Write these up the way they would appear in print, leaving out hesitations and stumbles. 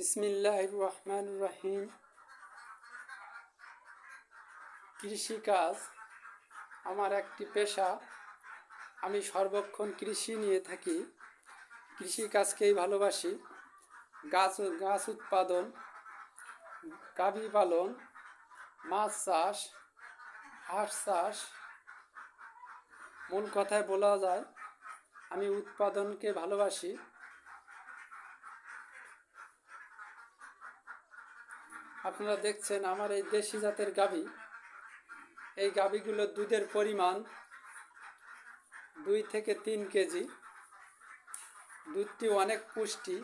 বিসমিল্লাহির রহমানির রহিম। কৃষিকাজ আমার একটি পেশা। আমি সর্বক্ষণ কৃষি নিয়ে থাকি, কৃষিকাজকেই ভালোবাসি। গাছ উৎপাদন, গাভী পালন, মাছ চাষ, হাঁস চাষ। মূল কথায় বলা যায় আমি উৎপাদনকে ভালোবাসি। আপনারা দেখছেন আমার এই দেশি জাতের গাভী। এই গাভীগুলোর দুধের পরিমাণ 2 থেকে 3 কেজি। দুধটি অনেক পুষ্টি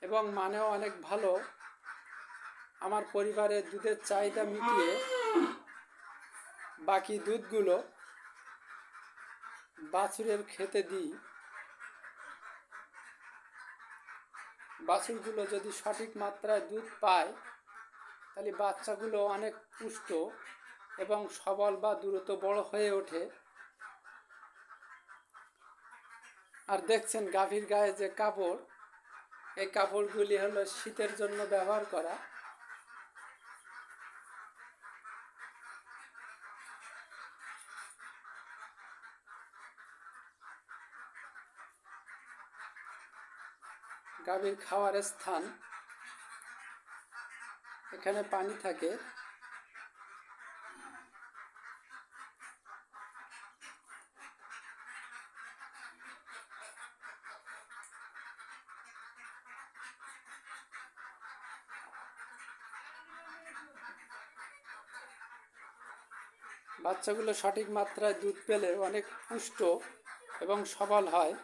এবং মানেও অনেক ভালো। আমার পরিবারের দুধের চাহিদা মিটিয়ে বাকি দুধগুলো বাছুরের খেতে দিই। বাছুরগুলো যদি সঠিক মাত্রায় দুধ পায় তাহলে বাচ্চাগুলো অনেক পুষ্ট এবং সবল বা দ্রুত বড় হয়ে ওঠে। আর দেখছেন গাভীর গায়ে যে কাপড়, এই কাপড়গুলি হলো শীতের জন্য ব্যবহার করা। গাভীর খাওয়ার স্থান, এখানে পানি থাকে। বাচ্চাগুলো সঠিক মাত্রায় দুধ পেলে অনেক পুষ্ট এবং সবল হয়।